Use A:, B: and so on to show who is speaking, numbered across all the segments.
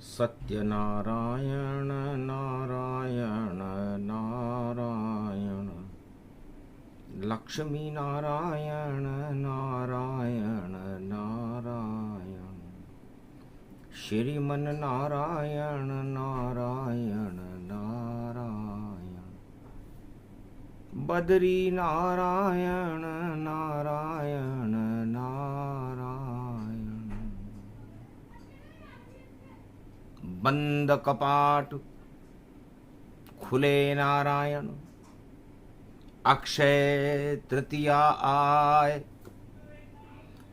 A: सत्यनारायण नारायण नारायण, लक्ष्मी नारायण नारायण नारायण, श्रीमन नारायण नारायण नारायण, बद्री नारायण नारायण नारायण, बंद कपाट खुले नारायण, अक्षय तृतीया आय,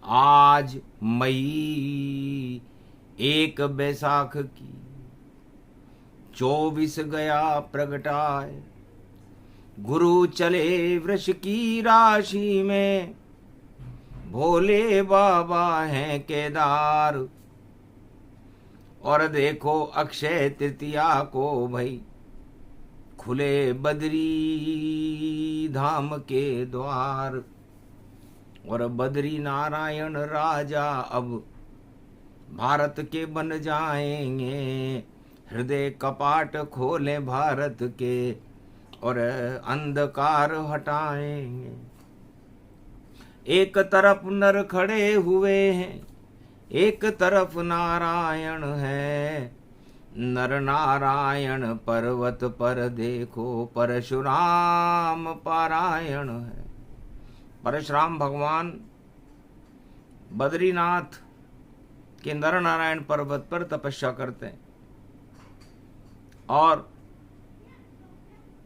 A: आज मई 1 बैसाख की 24 गया प्रगटाए, गुरु चले वृष की राशि में, भोले बाबा हैं केदार, और देखो अक्षय तृतीया को भाई खुले बद्री धाम के द्वार, और बद्री नारायण राजा अब भारत के बन जाएंगे, हृदय कपाट खोले भारत के और अंधकार हटाएंगे। एक तरफ नर खड़े हुए हैं, एक तरफ नारायण है, नर नारायण पर्वत पर देखो परशुराम पारायण है। परशुराम भगवान बद्रीनाथ के नर नारायण पर्वत पर तपस्या करते हैं, और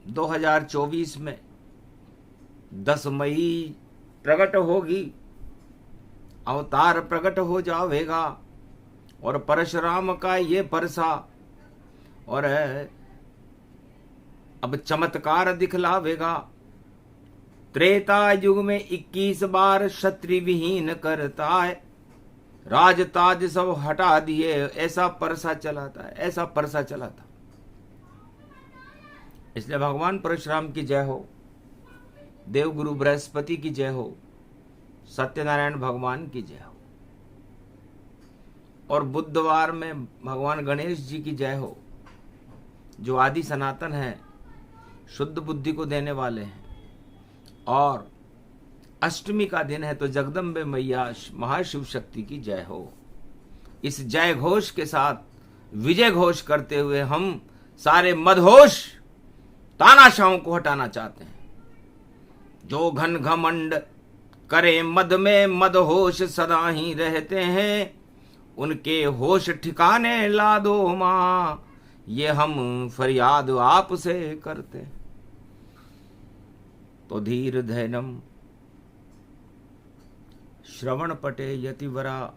A: 2024 में 10 मई प्रकट होगी, अवतार प्रकट हो जावेगा, और परशुराम का ये परसा और अब चमत्कार दिखलावेगा। त्रेता युग में 21 बार क्षत्रिय विहीन करता है, राज ताज सब हटा दिए, ऐसा परसा चलाता है, ऐसा परसा चलाता। इसलिए भगवान परशुराम की जय हो, देवगुरु बृहस्पति की जय हो, सत्यनारायण भगवान की जय हो, और बुधवार में भगवान गणेश जी की जय हो, जो आदि सनातन है, शुद्ध बुद्धि को देने वाले हैं। और अष्टमी का दिन है तो जगदम्बे मैया महाशिव शक्ति की जय हो। इस जय घोष के साथ विजय घोष करते हुए हम सारे मदहोश तानाशाहों को हटाना चाहते हैं। जो घन घमंड करे मद में मदहोश सदा ही रहते हैं, उनके होश ठिकाने ला दो माँ, ये हम फरियाद आपसे करते। तो धीर धैर्यम श्रवण पटे यतिवरा,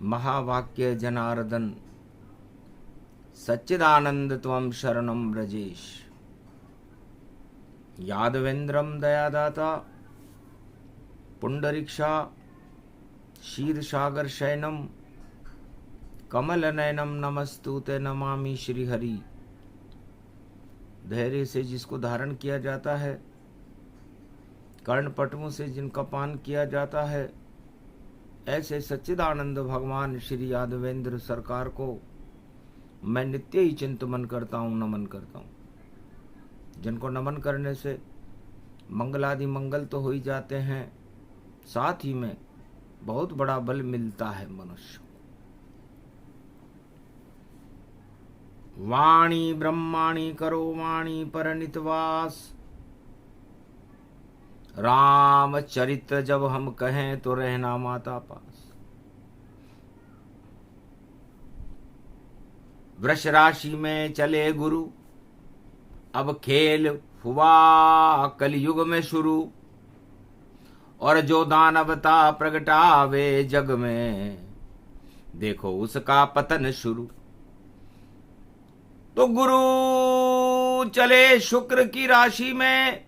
A: महावाक्य जनार्दन सच्चिदानंद त्वं शरणं ब्रजेश। यादवेन्द्रम दयादाता पुंडरीक्षा क्षीरसागर शयनम कमल नयनम नमस्तुते नमामि श्रीहरि। धैर्य से जिसको धारण किया जाता है, कर्णपटुओं से जिनका पान किया जाता है, ऐसे सच्चिदानंद भगवान श्री यादवेंद्र सरकार को मैं नित्य ही चिंतन करता हूँ, नमन करता हूँ। जिनको नमन करने से मंगलादि मंगल तो हो ही जाते हैं, साथ ही में बहुत बड़ा बल मिलता है मनुष्य को। वाणी ब्रह्माणी करो वाणी पर नितवास, रामचरित्र जब हम कहें तो रहना माता पास। वृष राशि में चले गुरु, अब खेल हुआ कलयुग में शुरू, और जो दानवता प्रगटावे जग में, देखो उसका पतन शुरू। तो गुरु चले शुक्र की राशि में,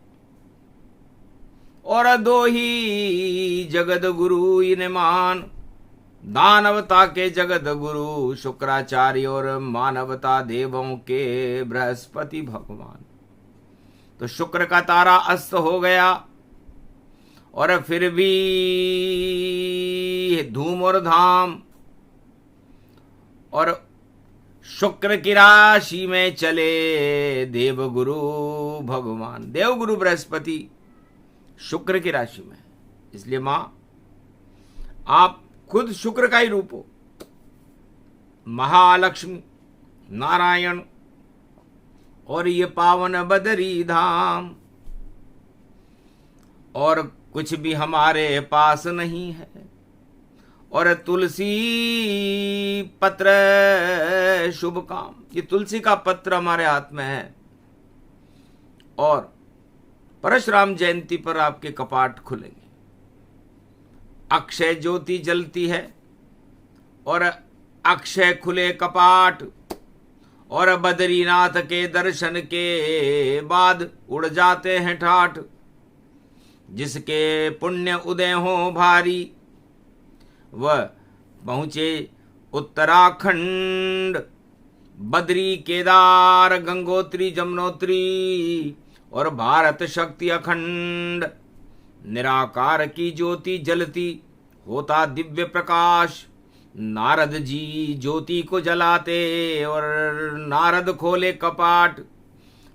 A: और दो ही जगत गुरु इन मान, दानवता के जगत गुरु शुक्राचार्य और मानवता देवों के बृहस्पति भगवान। तो शुक्र का तारा अस्त हो गया और फिर भी धूम और धाम, और शुक्र की राशि में चले देवगुरु भगवान। देवगुरु बृहस्पति शुक्र की राशि में, इसलिए मां आप खुद शुक्र का ही रूप हो। महालक्ष्मी, नारायण और ये पावन बदरी धाम, और कुछ भी हमारे पास नहीं है, और तुलसी पत्र शुभ काम, ये तुलसी का पत्र हमारे हाथ में है, और परशुराम जयंती पर आपके कपाट खुलेंगे। अक्षय ज्योति जलती है और अक्षय खुले कपाट, और बद्रीनाथ के दर्शन के बाद उड़ जाते हैं ठाठ। जिसके पुण्य उदय हो भारी, वह पहुंचे उत्तराखंड। बद्री, केदार, गंगोत्री, जमुनोत्री और भारत शक्ति अखंड। निराकार की ज्योति जलती, होता दिव्य प्रकाश। नारद जी ज्योति को जलाते और नारद खोले कपाट।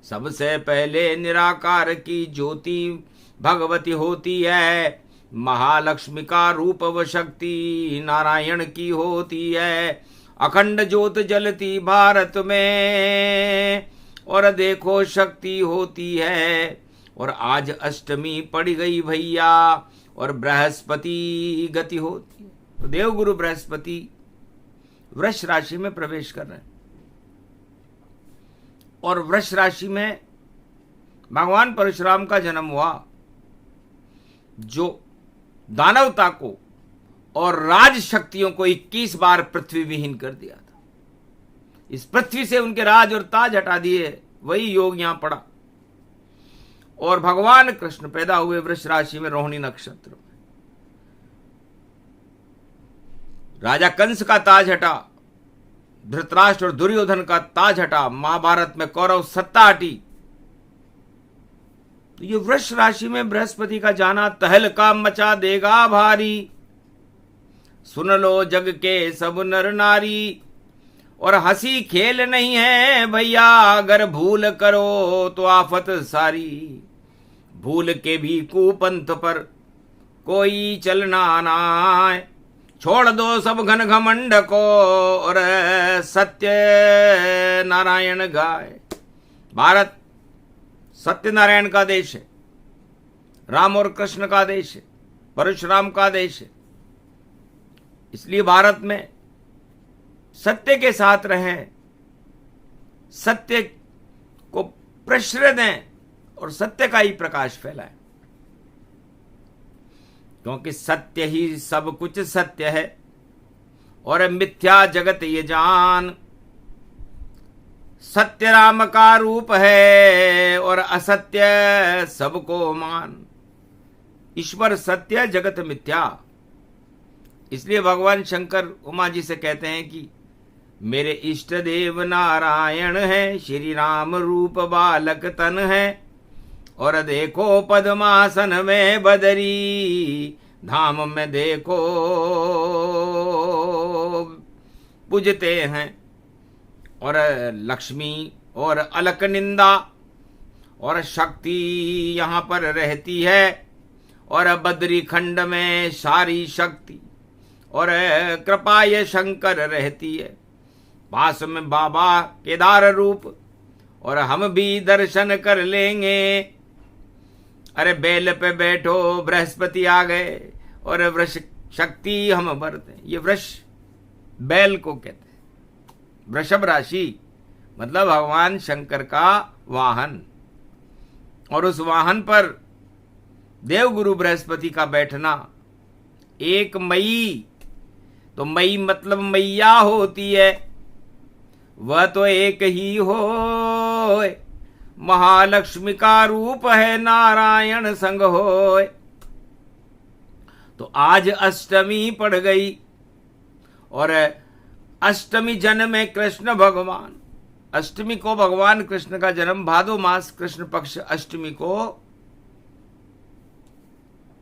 A: सबसे पहले निराकार की ज्योति भगवती होती है। महालक्ष्मी का रूप व शक्ति नारायण की होती है। अखंड ज्योत जलती भारत में, और देखो शक्ति होती है। और आज अष्टमी पड़ गई भैया, और बृहस्पति गति होती है। तो देवगुरु बृहस्पति वृष राशि में प्रवेश कर रहे हैं, और वृष राशि में भगवान परशुराम का जन्म हुआ, जो दानवता को और राज शक्तियों को 21 बार पृथ्वी विहीन कर दिया था। इस पृथ्वी से उनके राज और ताज हटा दिए, वही योग यहां पड़ा। और भगवान कृष्ण पैदा हुए वृष राशि में, रोहिणी नक्षत्र में। राजा कंस का ताज हटा, धृतराष्ट्र और दुर्योधन का ताज हटा, महाभारत में कौरव सत्ता हटी। तो ये वृष राशि में बृहस्पति का जाना तहलका मचा देगा भारी। सुन लो जग के सब नर नारी, और हंसी खेल नहीं है भैया, अगर भूल करो तो आफत सारी। भूल के भी कुपंथ पर कोई चलना ना, छोड़ दो सब घन घमंड को, और सत्य नारायण गाय। भारत सत्यनारायण का देश है, राम और कृष्ण का देश है, परशुराम का देश है। इसलिए भारत में सत्य के साथ रहें, सत्य को प्रश्रय दें और सत्य का ही प्रकाश फैलाएं, क्योंकि सत्य ही सब कुछ सत्य है, और मिथ्या जगत ये जान। सत्य राम का रूप है, और असत्य सबको मान। ईश्वर सत्य, जगत मिथ्या। इसलिए भगवान शंकर उमा जी से कहते हैं कि मेरे इष्ट देव नारायण है, श्री राम रूप बालक तन है, और देखो पद्मासन में बदरी धाम में देखो पूजते हैं। और लक्ष्मी और अलकनिंदा और शक्ति यहाँ पर रहती है, और बद्री खंड में सारी शक्ति और कृपा ये शंकर रहती है। पास में बाबा केदार रूप, और हम भी दर्शन कर लेंगे। अरे बेल पे बैठो, बृहस्पति आ गए, और वृष शक्ति हम बरते। ये वृष बैल को कहते हैं। वृषभ राशि मतलब भगवान शंकर का वाहन, और उस वाहन पर देवगुरु बृहस्पति का बैठना। 1 मई, तो मई मतलब मैया होती है, वह तो एक ही हो। महालक्ष्मी का रूप है, नारायण संग होय। तो आज अष्टमी पड़ गई और अष्टमी जन्म में कृष्ण भगवान। अष्टमी को भगवान कृष्ण का जन्म भादो मास कृष्ण पक्ष अष्टमी को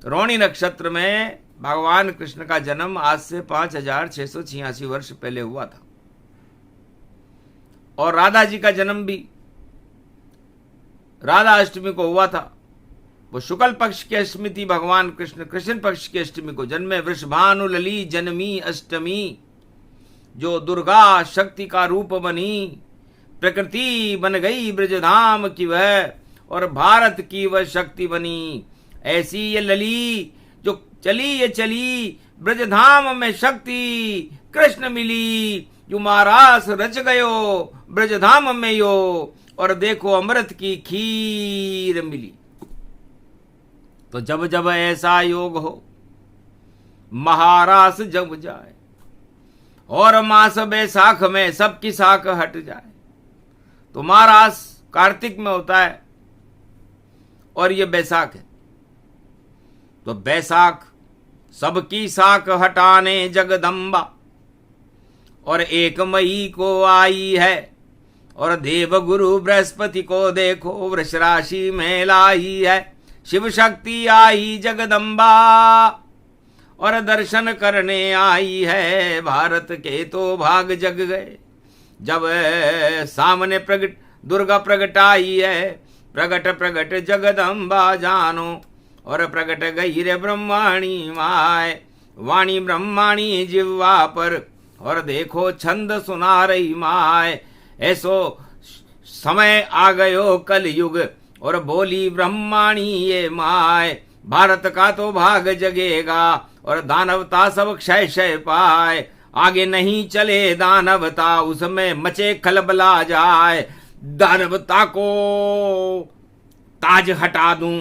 A: रोहिणी नक्षत्र में भगवान कृष्ण का जन्म आज से 5686 वर्ष पहले हुआ था। और राधा जी का जन्म भी राधा अष्टमी को हुआ था। वो शुक्ल पक्ष की अष्टमी थी, भगवान कृष्ण कृष्ण पक्ष की अष्टमी को जन्मे। वृषभानु लली जन्मी अष्टमी, जो दुर्गा शक्ति का रूप बनी, प्रकृति बन गई ब्रजधाम की वह, और भारत की वह शक्ति बनी। ऐसी ये लली जो चली ये चली, ब्रजधाम में शक्ति कृष्ण मिली, जो महारास रच गयो ब्रजधाम में यो, और देखो अमृत की खीर मिली। तो जब जब ऐसा योग हो, महारास जब जाए और मास बैसाख में सबकी साख हट जाए, तो महारास कार्तिक में होता है और ये बैसाख है। तो बैसाख सबकी साख हटाने जगदम्बा, और 1 मई को आई है, और देव गुरु बृहस्पति को देखो वृष राशि में लाई है। शिव शक्ति आई जगदम्बा और दर्शन करने आई है, भारत के तो भाग जग गए। जब सामने प्रगट दुर्गा प्रगट आई है, प्रगट प्रगट जगदम्बा जानो, और प्रगट गई रे ब्रह्माणी माय, वाणी ब्रह्माणी जिह्वा पर, और देखो छंद सुना रही माय। ऐसो समय आ गयो कल युग, और बोली ब्रह्माणी ये माय, भारत का तो भाग जगेगा, और दानवता सब क्षय क्षय पाए। आगे नहीं चले दानवता, उसमें मचे खलबला जाए। दानवता को ताज हटा दूं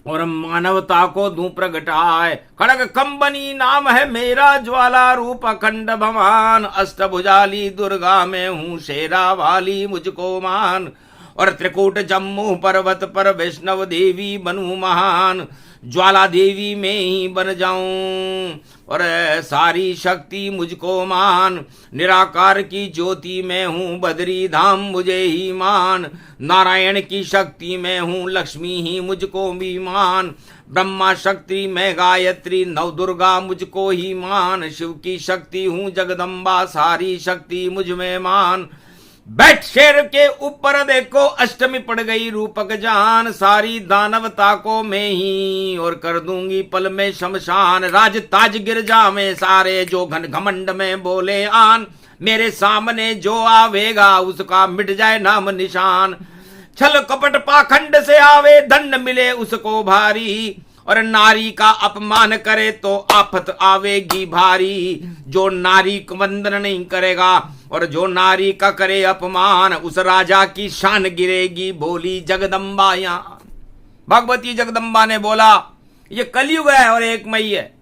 A: और मानवता को दूं प्रगटाए। खड़ग कंबनी नाम है मेरा, ज्वाला रूप अखंड भवान, अष्टभुजाली दुर्गा में हूँ, शेरा वाली मुझको मान। और त्रिकूट जम्मू पर्वत पर वैष्णव देवी बनूं महान, ज्वाला देवी में ही बन जाऊं, और सारी शक्ति मुझको मान। निराकार की ज्योति में हूँ, बद्री धाम मुझे ही मान। नारायण की शक्ति में हूँ, लक्ष्मी ही मुझको भी मान। ब्रह्मा शक्ति में गायत्री, नव दुर्गा मुझको ही मान। शिव की शक्ति हूँ जगदम्बा, सारी शक्ति मुझ में मान। बैठ शेर के ऊपर देखो, अष्टमी पड़ गई रूपक जान, सारी दानवता को मैं ही और कर दूंगी पल में शमशान। राज ताज गिरजा में सारे जो घन घमंड में बोले आन, मेरे सामने जो आवेगा उसका मिट जाए नाम निशान। छल कपट पाखंड से आवे, दंड मिले उसको भारी, और नारी का अपमान करे तो आफत आवेगी भारी। जो नारी को वंदन नहीं करेगा और जो नारी का करे अपमान, उस राजा की शान गिरेगी, बोली जगदम्बा। यहाँ भगवती जगदम्बा ने बोला ये कलयुग है और 1 मई है,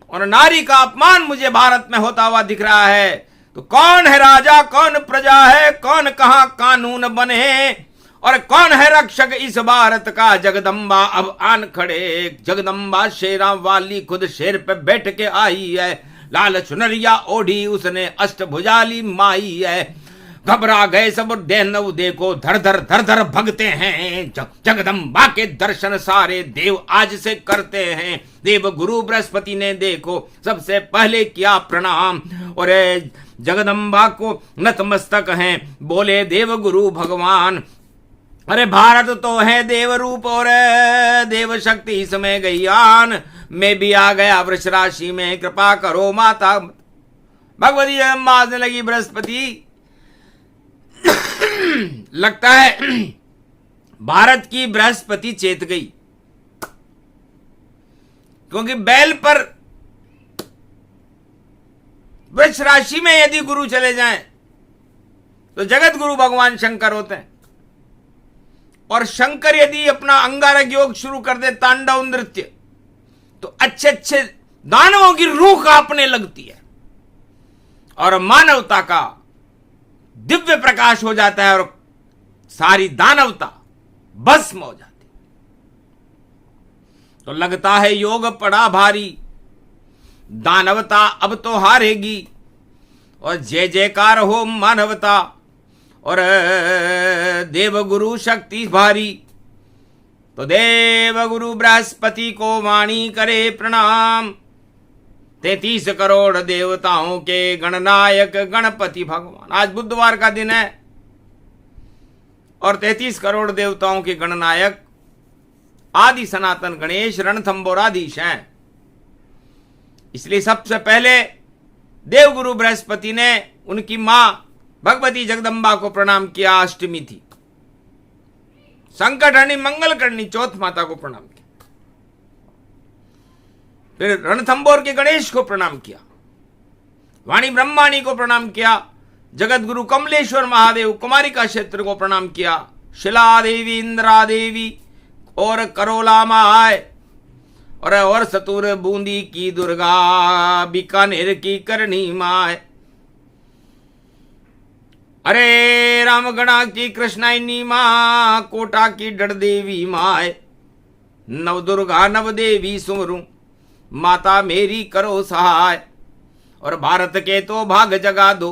A: और नारी का अपमान मुझे भारत में होता हुआ दिख रहा है। तो कौन है राजा, कौन प्रजा है, कौन कहां कानून बने, और कौन है रक्षक इस भारत का। जगदम्बा अब आन खड़े, जगदम्बा शेरा वाली खुद शेर पे बैठ के आई है। लाल चुनरिया ओढ़ी उसने, अष्टभुजाली माई है। घबरा गए सब देनव, देखो धर धर भगते हैं। जगदम्बा के दर्शन सारे देव आज से करते हैं। देव गुरु बृहस्पति ने देखो सबसे पहले किया प्रणाम, और जगदम्बा को नतमस्तक हैं, बोले देव गुरु भगवान। अरे भारत तो है देव रूप और देव शक्ति इसमें गई आन, मैं भी आ गया वृष राशि में, कृपा करो माता। भगवती मारने लगी बृहस्पति। लगता है भारत की बृहस्पति चेत गई, क्योंकि बैल पर वृष राशि में यदि गुरु चले जाएं तो जगत गुरु भगवान शंकर होते हैं। और शंकर यदि अपना अंगारक योग शुरू कर दे, तांडव नृत्य, तो अच्छे अच्छे दानवों की रूह कांपने लगती है और मानवता का दिव्य प्रकाश हो जाता है, और सारी दानवता भस्म हो जाती। तो लगता है योग पड़ा भारी, दानवता अब तो हारेगी, और जय जयकार हो मानवता, और देव गुरु शक्ति भारी। तो देव गुरु बृहस्पति को वाणी करे प्रणाम, 33 करोड़ देवताओं के गणनायक गणपति भगवान। आज बुधवार का दिन है और 33 करोड़ देवताओं के गणनायक आदि सनातन गणेश रणथंबोराधीश हैं। इसलिए सबसे पहले देवगुरु बृहस्पति ने उनकी मां भगवती जगदम्बा को प्रणाम किया। अष्टमी थी, संकट हरणी मंगल करनी चौथ माता को प्रणाम किया। फिर रणथंबोर के गणेश को प्रणाम किया, वाणी ब्रह्माणी को प्रणाम किया, जगत गुरु कमलेश्वर महादेव कुमारिका क्षेत्र को प्रणाम किया, शिला देवी, इंदिरा देवी और करोला माय और सतुर बूंदी की दुर्गा, बीकानेर की करणी माय, अरे रामगढ़ा की कृष्णाइनी मां, कोटा की डर देवी माय, नव दुर्गा नव देवी सुमरू, माता मेरी करो सहाय। और भारत के तो भाग जगा दो,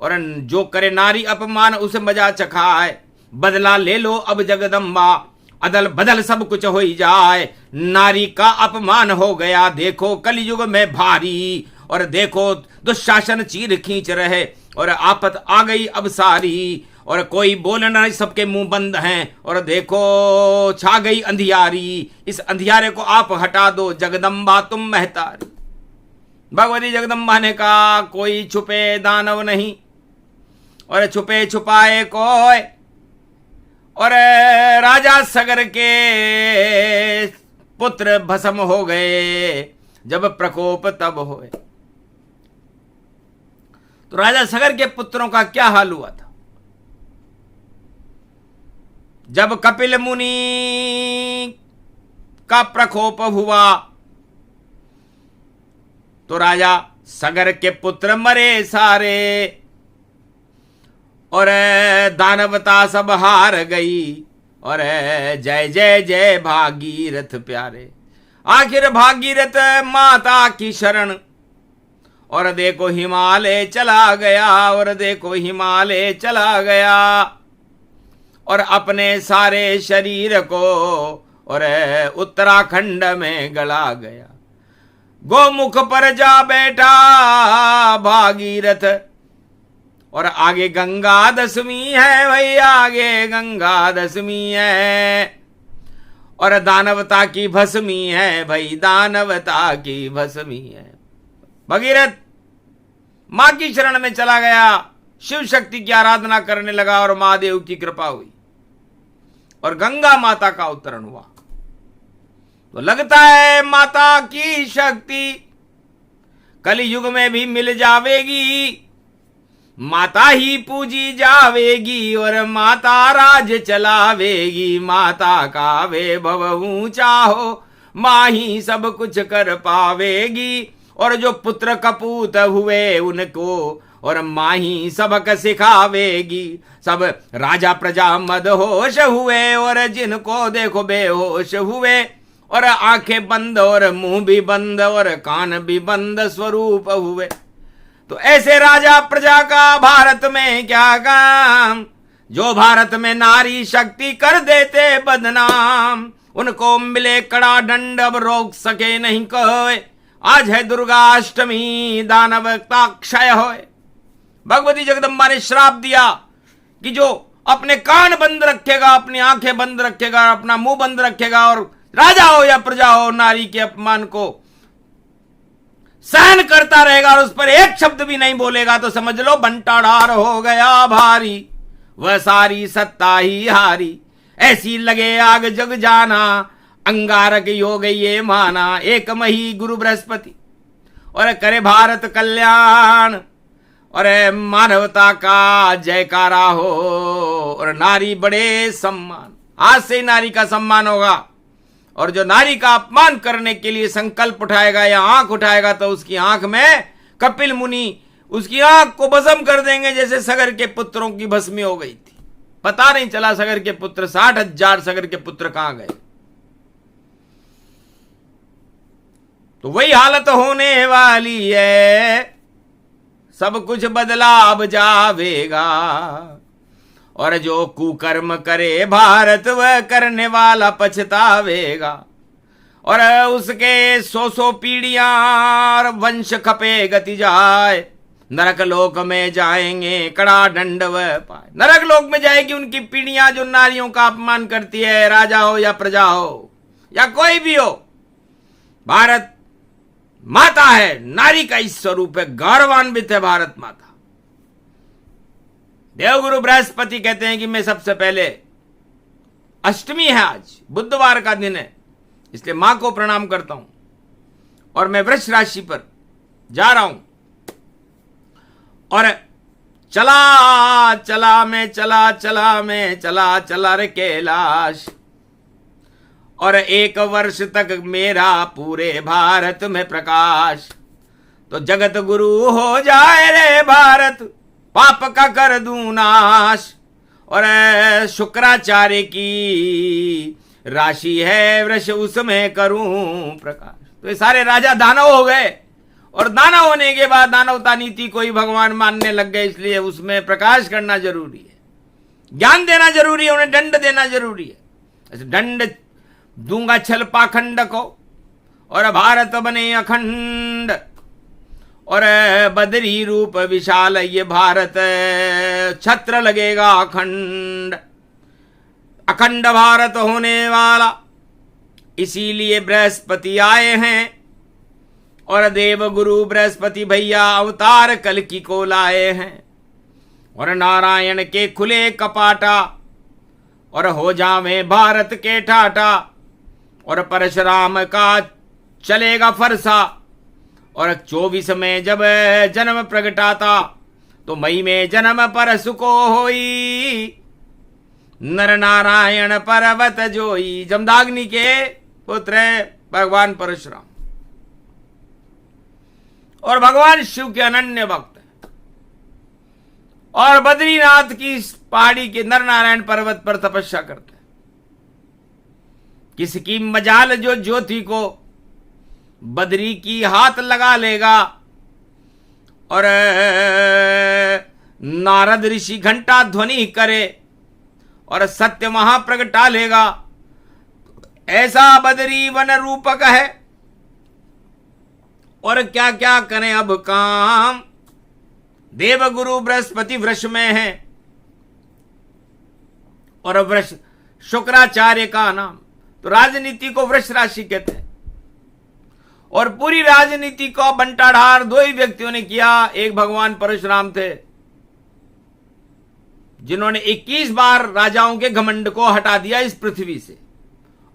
A: और जो करे नारी अपमान उसे मजा चखाए, बदला ले लो अब जगदम्बा, अदल बदल सब कुछ हो ही जाए। नारी का अपमान हो गया देखो कलयुग में भारी, और देखो दुशासन चीर खींच रहे, और आफत आ गई अब सारी, और कोई बोल न, सबके मुंह बंद हैं, और देखो छा गई अंधियारी, इस अंधियारे को आप हटा दो जगदम्बा तुम महतारी। भगवती जगदम्बा ने कहा कोई छुपे दानव नहीं, और छुपे छुपाए कोई, और राजा सगर के पुत्र भस्म हो गए जब प्रकोप तब होए। तो राजा सगर के पुत्रों का क्या हाल हुआ था? जब कपिल मुनि का प्रकोप हुआ तो राजा सगर के पुत्र मरे सारे, और दानवता सब हार गई, और जय जय जय भागीरथ प्यारे। आखिर भागीरथ माता की शरण, और देखो हिमालय चला गया, और देखो हिमालय चला गया, और अपने सारे शरीर को और उत्तराखंड में गला गया। गोमुख पर जा बैठा भागीरथ, और आगे गंगा दशमी है भाई, आगे गंगा दशमी है, और दानवता की भस्मी है भाई, दानवता की भस्मी है। भगीरथ मां की शरण में चला गया, शिव शक्ति की आराधना करने लगा, और महादेव की कृपा हुई और गंगा माता का अवतरण हुआ। तो लगता है माता की शक्ति कलयुग में भी मिल जावेगी, माता ही पूजी जावेगी, और माता राज चलावेगी। माता का वैभव ऊंचा हो, मां ही सब कुछ कर पावेगी, और जो पुत्र कपूत हुए उनको और मां ही सबक सिखावेगी। सब राजा प्रजा मदहोश हुए, और जिनको देखो बेहोश हुए, और आंखें बंद और मुंह भी बंद और कान भी बंद स्वरूप हुए। तो ऐसे राजा प्रजा का भारत में क्या काम, जो भारत में नारी शक्ति कर देते बदनाम। उनको मिले कड़ा दंड, अब रोक सके नहीं कोई। आज है दुर्गा अष्टमी, दानवता क्षय होए। भगवती जगदम्बा ने श्राप दिया कि जो अपने कान बंद रखेगा, अपनी आंखें बंद रखेगा, अपना मुंह बंद रखेगा, और राजा हो या प्रजा हो, नारी के अपमान को सहन करता रहेगा और उस पर एक शब्द भी नहीं बोलेगा, तो समझ लो बंटाढार हो गया भारी, वह सारी सत्ता ही हारी। ऐसी लगे आग जग जाना, अंगारक योग ये माना। एक मही गुरु बृहस्पति और करे भारत कल्याण, और मानवता का जयकारा हो, और नारी बड़े सम्मान। आज से नारी का सम्मान होगा, और जो नारी का अपमान करने के लिए संकल्प उठाएगा या आंख उठाएगा, तो उसकी आंख में कपिल मुनि उसकी आंख को भस्म कर देंगे, जैसे सगर के पुत्रों की भस्मी हो गई थी। पता नहीं चला सगर के पुत्र, 60,000 सगर के पुत्र कहां गए। तो वही हालत होने वाली है, सब कुछ बदलाव जावेगा। और जो कुकर्म करे भारत वह करने वाला पछतावेगा। और उसके 100 पीढ़ियां वंश खपे गति जाए, नरक लोक में जाएंगे कड़ा दंड वह पाए। नरक लोक में जाएगी उनकी पीढ़ियां जो नारियों का अपमान करती है, राजा हो या प्रजा हो या कोई भी हो। भारत माता है, नारी का इस स्वरूप है, गौरवान्वित है भारत माता। देवगुरु बृहस्पति कहते हैं कि मैं सबसे पहले, अष्टमी है आज, बुधवार का दिन है, इसलिए मां को प्रणाम करता हूं। और मैं वृष राशि पर जा रहा हूं। और चला चला मैं चला चला मैं चला चला रे कैलाश। और 1 वर्ष तक मेरा पूरे भारत में प्रकाश। तो जगत गुरु हो जाए रे भारत, पाप का कर दूं नाश। और शुक्राचार्य की राशि है वृष, उसमें करूं प्रकाश। तो ये सारे राजा दानव हो गए, और दानव होने के बाद दानवता नीति को ही भगवान मानने लग गए, इसलिए उसमें प्रकाश करना जरूरी है, ज्ञान देना जरूरी है, उन्हें दंड देना जरूरी है। ऐसे दंड दूंगा छल पाखंड को, और भारत बने अखंड। और बदरी रूप विशाल ये भारत, छत्र लगेगा अखंड। अखंड भारत होने वाला, इसीलिए बृहस्पति आए हैं। और देव गुरु बृहस्पति भैया अवतार कल की को लाए हैं। और नारायण के खुले कपाटा, और हो जावे भारत के ठाटा। और परशुराम का चलेगा फरसा। और 24 में जब जन्म प्रगटाता, तो मई में जन्म परसु को होई। नर नारायण पर्वत जोई। जमदाग्नि के पुत्र भगवान परशुराम, और भगवान शिव के अनन्य भक्त हैं। और बद्रीनाथ की पहाड़ी के नर नारायण पर्वत पर तपस्या करते हैं। किसकी मजाल जो ज्योति को बद्री की हाथ लगा लेगा। और नारद ऋषि घंटा ध्वनि करे, और सत्य महाप्रगटा लेगा। ऐसा बद्री वन रूपक है, और क्या क्या करें अब काम। देव गुरु बृहस्पति वृष में है, और वृष शुक्राचार्य का नाम। तो राजनीति को वृष राशि कहते हैं। और पूरी राजनीति को बंटाढार 2 ही व्यक्तियों ने किया। एक भगवान परशुराम थे, जिन्होंने 21 बार राजाओं के घमंड को हटा दिया इस पृथ्वी से।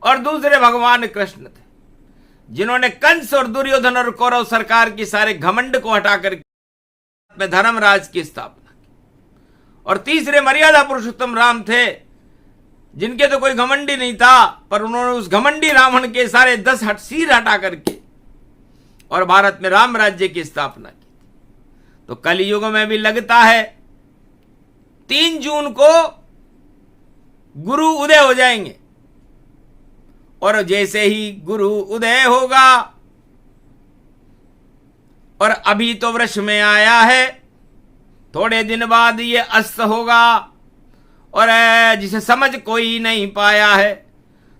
A: और दूसरे भगवान कृष्ण थे, जिन्होंने कंस और दुर्योधन और कौरव सरकार की सारे घमंड को हटाकर में धर्मराज की स्थापना की। और तीसरे मर्यादा पुरुषोत्तम राम थे, जिनके तो कोई घमंडी नहीं था, पर उन्होंने उस घमंडी रावण के सारे 10 सिर हटा करके और भारत में राम राज्य की स्थापना की। तो कलयुग में भी लगता है 3 जून को गुरु उदय हो जाएंगे। और जैसे ही गुरु उदय होगा, और अभी तो वृष में आया है, थोड़े दिन बाद ये अस्त होगा। और जिसे समझ कोई नहीं पाया है,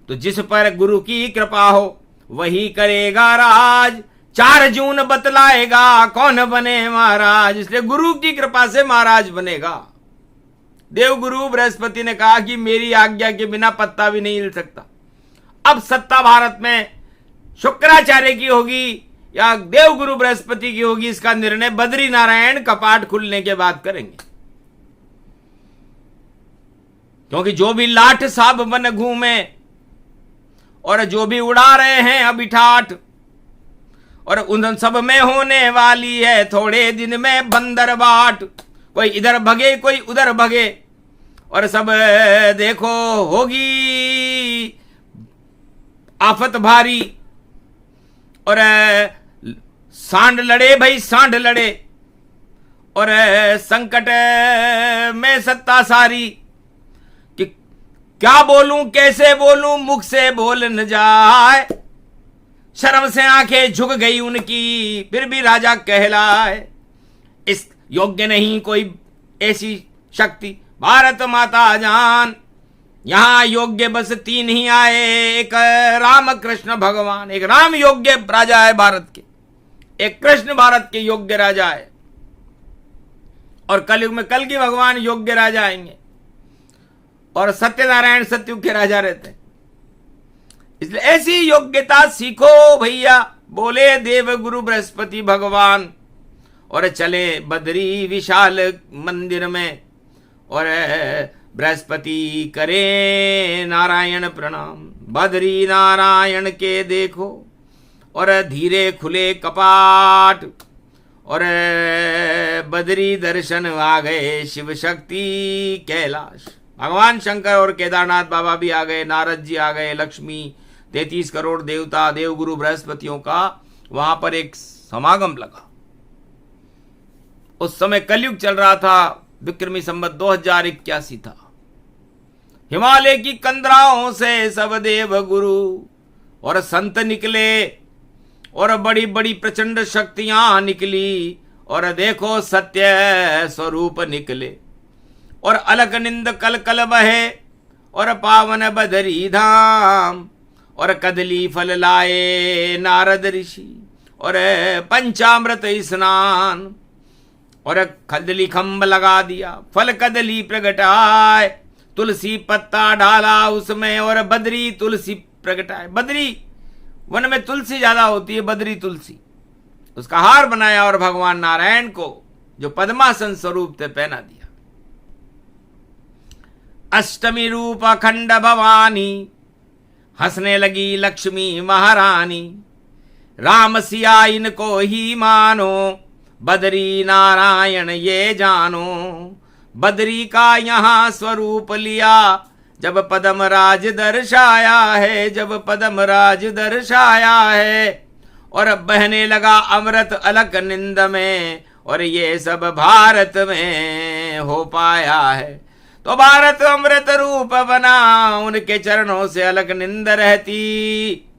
A: तो जिस पर गुरु की कृपा हो वही करेगा राज। 4 जून बतलाएगा कौन बने महाराज, इसलिए गुरु की कृपा से महाराज बनेगा। देव गुरु बृहस्पति ने कहा कि मेरी आज्ञा के बिना पत्ता भी नहीं हिल सकता। अब सत्ता भारत में शुक्राचार्य की होगी या देव गुरु बृहस्पति की होगी, इसका निर्णय बद्री नारायण कपाट खुलने के बाद करेंगे। क्योंकि जो भी लाठ साहब बन घूमे, और जो भी उड़ा रहे हैं अभी ठाठ, और उन सब में होने वाली है थोड़े दिन में बंदर बाट। कोई इधर भगे कोई उधर भगे, और सब देखो होगी आफत भारी। और सांड लड़े भाई सांड लड़े, और संकट में सत्ता सारी। क्या बोलूं कैसे बोलूं, मुख से बोल न जाए। शर्म से आंखें झुक गई उनकी, फिर भी राजा कहलाए। इस योग्य नहीं कोई ऐसी शक्ति, भारत माता जान। यहां योग्य बस 3 ही आए, एक राम कृष्ण भगवान। एक राम योग्य राजा है भारत के, एक कृष्ण भारत के योग्य राजा है, और कलयुग में कल की भगवान योग्य राजा आएंगे, और सत्यनारायण सतयुग के राजा रहते हैं। इसलिए ऐसी योग्यता सीखो भैया, बोले देव गुरु बृहस्पति भगवान। और चले बद्री विशाल मंदिर में, और बृहस्पति करे नारायण प्रणाम। बद्री नारायण के देखो, और धीरे खुले कपाट, और बद्री दर्शन आ गए शिव शक्ति कैलाश। भगवान शंकर और केदारनाथ बाबा भी आ गए, नारद जी आ गए, लक्ष्मी, 33 करोड़ देवता, देवगुरु बृहस्पतियों का वहां पर एक समागम लगा। उस समय कलयुग चल रहा था, विक्रमी संवत 2081 था। हिमालय की कंदराओं से सब देव गुरु और संत निकले, और बड़ी बड़ी प्रचंड शक्तियां निकली, और देखो सत्य स्वरूप निकले। और अलक निंद कल कल बहे, और पावन बदरी धाम, और कदली फल लाए नारद ऋषि, और पंचामृत स्नान, और कदली खम्भ लगा दिया, फल कदली प्रगटाए, तुलसी पत्ता डाला उसमें, और बद्री तुलसी प्रगटाए। बद्री वन में तुलसी ज्यादा होती है, बद्री तुलसी, उसका हार बनाया, और भगवान नारायण को जो पद्मासन स्वरूप थे पहना दिया। अष्टमी रूप अखंड भवानी, हंसने लगी लक्ष्मी महारानी। राम सिया इनको ही मानो, बद्री नारायण ये जानो। बद्री का यहाँ स्वरूप लिया, जब पद्मराज दर्शाया है, जब पद्मराज दर्शाया है। और बहने लगा अमृत अलक निंद में, और ये सब भारत में हो पाया है। तो भारत अमृत रूप बना, उनके चरणों से अलक निंद रहती,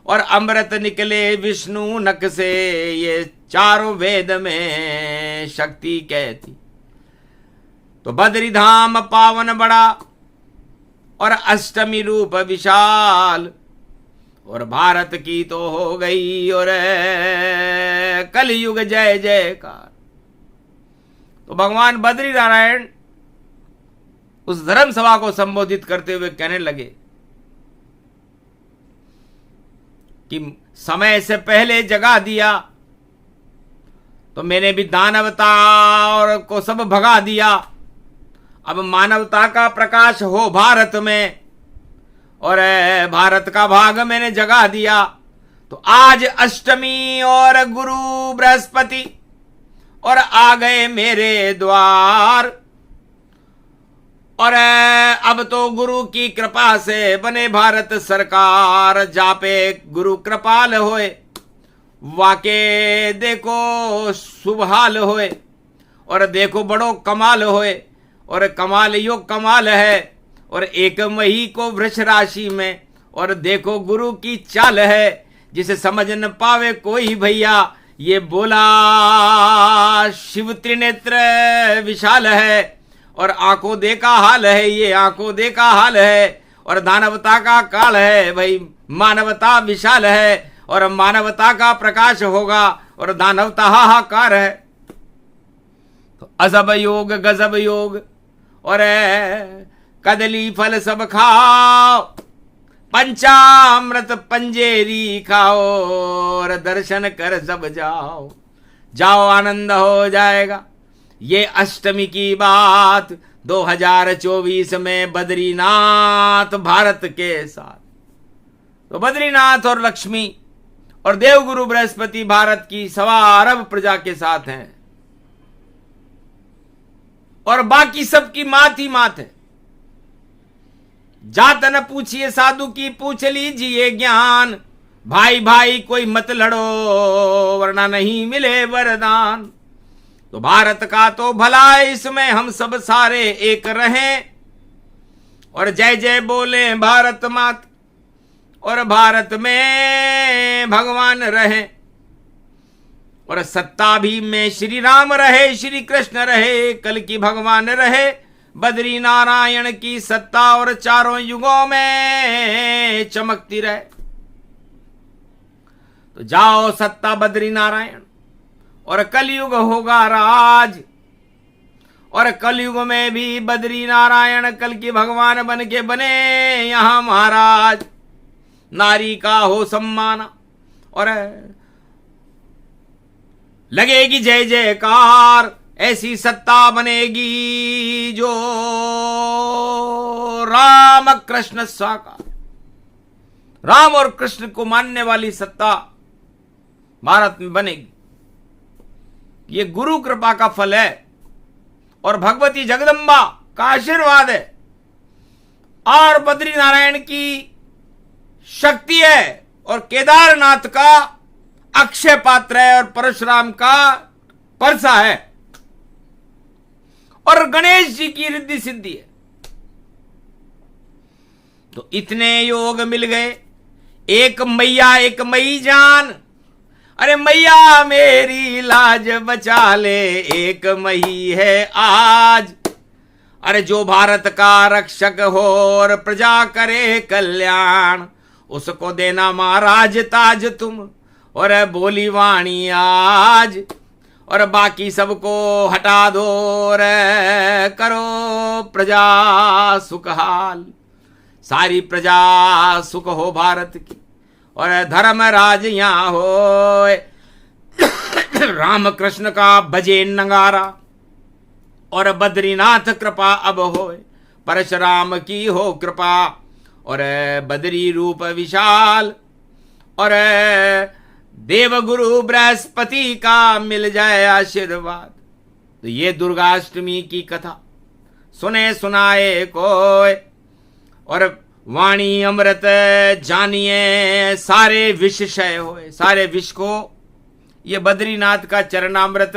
A: और अमृत निकले विष्णु नक से, ये चारों वेद में शक्ति कहती। तो बद्री धाम पावन बड़ा, और अष्टमी रूप विशाल, और भारत की तो हो गई और कलयुग जय जयकार। तो भगवान बद्री नारायण उस धर्म सभा को संबोधित करते हुए कहने लगे कि समय से पहले जगा दिया तो मैंने भी दानवता और को सब भगा दिया। अब मानवता का प्रकाश हो भारत में, और भारत का भाग मैंने जगा दिया। तो आज अष्टमी और गुरु बृहस्पति और आ गए मेरे द्वार, और अब तो गुरु की कृपा से बने भारत सरकार। जापे गुरु कृपाल होए, वाके देखो शुभहाल होए, और देखो बड़ो कमाल होए। और कमाल यो कमाल है, और 1 मई को वृष राशि में, और देखो गुरु की चाल है जिसे समझ न पावे कोई भैया। ये बोला शिव त्रिनेत्र विशाल है, और आंखों देखा हाल है, ये आंखों देखा हाल है। और दानवता का काल है भाई, मानवता विशाल है, और मानवता का प्रकाश होगा, और दानवता हाहाकार है। तो अजब योग गजब योग, और कदली फल सब खाओ, पंचामृत पंजेरी खाओ, और दर्शन कर सब जाओ। जाओ आनंद हो जाएगा। ये अष्टमी की बात 2024 में बद्रीनाथ भारत के साथ। तो बद्रीनाथ और लक्ष्मी और देवगुरु बृहस्पति भारत की 1.25 अरब प्रजा के साथ हैं, और बाकी सबकी मात ही मात है। जात न पूछिए साधु की, पूछ लीजिए ज्ञान। भाई भाई कोई मत लड़ो, वरना नहीं मिले वरदान। तो भारत का तो भला इसमें हम सब सारे एक रहें, और जय जय बोले भारत मात। और भारत में भगवान रहे, और सत्ता भी में श्री राम रहे, श्री कृष्ण रहे, कल की भगवान रहे, बद्री नारायण की सत्ता और चारों युगों में चमकती रहे। तो जाओ सत्ता बद्री नारायण, और कलयुग होगा राज, और कलयुग में भी बद्री नारायण कल की भगवान बन के बने यहां महाराज। नारी का हो सम्मान, और लगेगी जय जयकार, ऐसी सत्ता बनेगी जो राम कृष्ण साकार, राम और कृष्ण को मानने वाली सत्ता भारत में बनेगी। ये गुरु कृपा का फल है और भगवती जगदम्बा का आशीर्वाद है, और बद्री नारायण की शक्ति है, और केदारनाथ का अक्षय पात्र है, और परशुराम का परसा है, और गणेश जी की रिद्धि सिद्धि है। तो इतने योग मिल गए। एक मैया एक मई जान, अरे मैया मेरी लाज बचा ले, एक मही है आज। अरे जो भारत का रक्षक हो और प्रजा करे कल्याण, उसको देना महाराज ताज तुम, और बोली वाणी आज, और बाकी सबको हटा दो, और करो प्रजा सुखहाल। सारी प्रजा सुख हो भारत की, और धर्म राज यहाँ हो। राम कृष्ण का बजे नगारा, और बद्रीनाथ कृपा अब होए, परशुराम की हो कृपा, और बद्री रूप विशाल, और देवगुरु बृहस्पति का मिल जाए आशीर्वाद। तो ये दुर्गाष्टमी की कथा सुने सुनाए कोई, और वाणी अमृत जानिए सारे विष क्षय होए। सारे विष को ये बद्रीनाथ का चरणामृत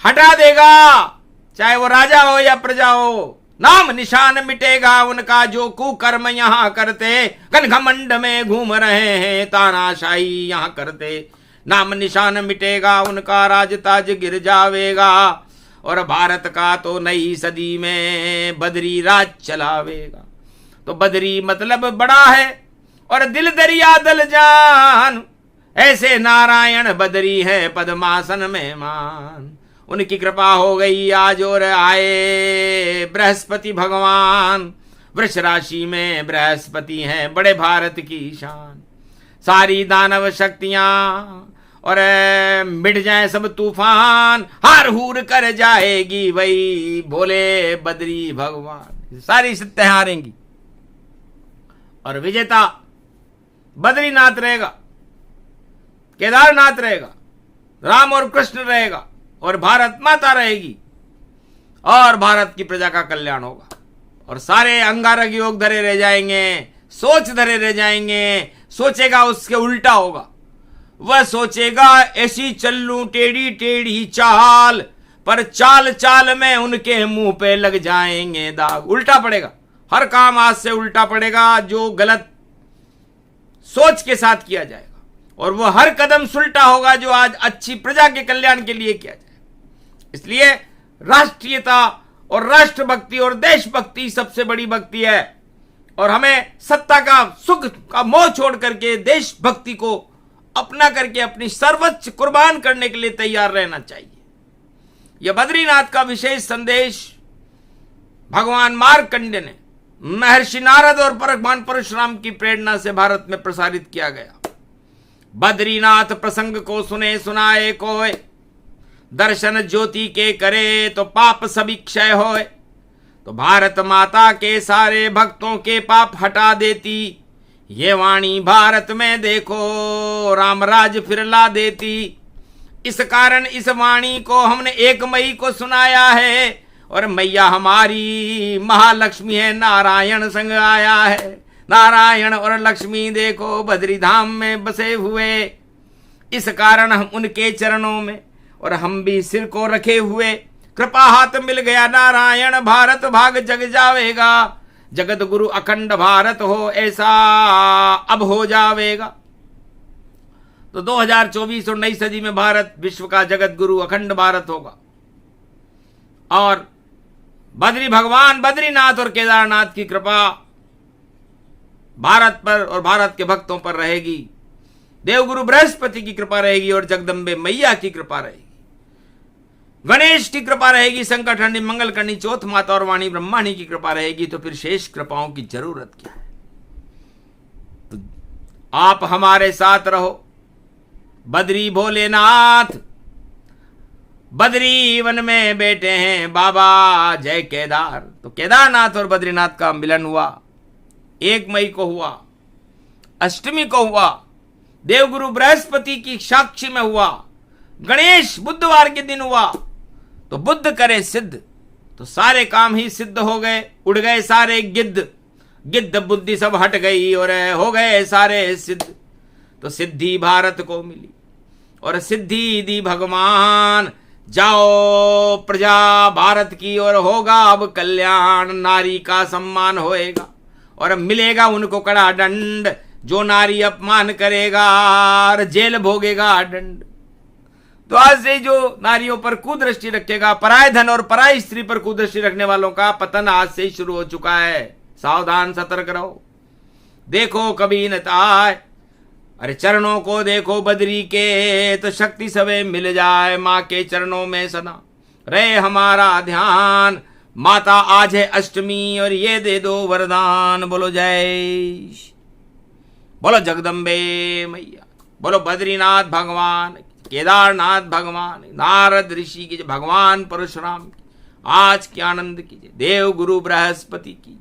A: हटा देगा, चाहे वो राजा हो या प्रजा हो। नाम निशान मिटेगा उनका जो कुकर्म यहाँ करते, घमंड में घूम रहे हैं तानाशाही यहाँ करते। नाम निशान मिटेगा उनका, राज ताज गिर जावेगा, और भारत का तो नई सदी में बद्री राज चलावेगा। तो बद्री मतलब बड़ा है, और दिल दरिया दल जान, ऐसे नारायण बद्री है पद्मासन में मान। उनकी कृपा हो गई आज, और आए बृहस्पति भगवान। वृष राशि में बृहस्पति हैं बड़े भारत की शान। सारी दानव शक्तियां और मिट जाए सब तूफान, हार हूर कर जाएगी वही भोले बद्री भगवान। सारी सत्य हारेंगी, और विजेता बद्रीनाथ रहेगा, केदारनाथ रहेगा, राम और कृष्ण रहेगा, और भारत माता रहेगी, और भारत की प्रजा का कल्याण होगा। और सारे अंगारक योग धरे रह जाएंगे, सोच धरे रह जाएंगे। सोचेगा उसके उल्टा होगा। वह सोचेगा ऐसी चलूं टेढ़ी टेढ़ी चाल, पर चाल चाल में उनके मुंह पे लग जाएंगे दाग। उल्टा पड़ेगा, हर काम आज से उल्टा पड़ेगा जो गलत सोच के साथ किया जाएगा, और वह हर कदम सुलटा होगा जो आज अच्छी प्रजा के कल्याण के लिए किया जाए। इसलिए राष्ट्रीयता और राष्ट्रभक्ति और देशभक्ति सबसे बड़ी भक्ति है, और हमें सत्ता का सुख का मोह छोड़ करके देशभक्ति को अपना करके अपनी सर्वोच्च कुर्बान करने के लिए तैयार रहना चाहिए। यह बद्रीनाथ का विशेष संदेश भगवान मार्कंडेय ने महर्षि नारद और भगवान परशुराम की प्रेरणा से भारत में प्रसारित किया गया। बद्रीनाथ प्रसंग को सुने सुनाए कोय, दर्शन ज्योति के करे तो पाप सभी क्षय होए। तो भारत माता के सारे भक्तों के पाप हटा देती, ये वाणी भारत में देखो राम राज फिर ला देती। इस कारण इस वाणी को हमने 1 मई को सुनाया है, और मैया हमारी महालक्ष्मी है, नारायण संग आया है। नारायण और लक्ष्मी देखो बद्री धाम में बसे हुए, इस कारण हम उनके चरणों में और हम भी सिर को रखे हुए। कृपा हाथ मिल गया नारायण, भारत भाग जग जावेगा। जगत गुरु अखंड भारत हो, ऐसा अब हो जावेगा। तो 2024 और नई सदी में भारत विश्व का जगत गुरु अखंड भारत होगा और बद्री भगवान बद्रीनाथ और केदारनाथ की कृपा भारत पर और भारत के भक्तों पर रहेगी। देवगुरु बृहस्पति की कृपा रहेगी और जगदम्बे मैया की कृपा रहेगी, गणेश की कृपा रहेगी, संकटहरणी मंगलकर्णी चौथ माता और वाणी ब्रह्माणी की कृपा रहेगी। तो फिर शेष कृपाओं की जरूरत क्या है? तो आप हमारे साथ रहो। बद्री भोलेनाथ बद्री वन में बैठे हैं बाबा जय केदार। तो केदारनाथ और बद्रीनाथ का मिलन हुआ, 1 मई को हुआ, अष्टमी को हुआ, देवगुरु बृहस्पति की साक्षी में हुआ, गणेश बुधवार के दिन हुआ। तो बुद्ध करे सिद्ध, तो सारे काम ही सिद्ध हो गए। उड़ गए सारे गिद्ध, गिद्ध बुद्धि सब हट गई और हो गए सारे सिद्ध। तो सिद्धि भारत को मिली और सिद्धि दी भगवान। जाओ प्रजा भारत की और होगा अब कल्याण। नारी का सम्मान होएगा और मिलेगा उनको कड़ा दंड। जो नारी अपमान करेगा और जेल भोगेगा दंड। तो आज से जो नारियों पर कुदृष्टि रखेगा, पराय धन और पराय स्त्री पर कुदृष्टि रखने वालों का पतन आज से ही शुरू हो चुका है। सावधान सतर्क रहो। देखो कभी न ताय, अरे चरणों को देखो बद्री के, तो शक्ति सवे मिल जाए। माँ के चरणों में सदा रहे हमारा ध्यान। माता आज है अष्टमी और ये दे दो वरदान। बोलो जय, बोलो जगदम्बे मैया, बोलो बद्रीनाथ भगवान, केदारनाथ भगवान, नारद ऋषि की, भगवान परशुराम की आज की आनंद कीजिए, देव गुरु बृहस्पति की।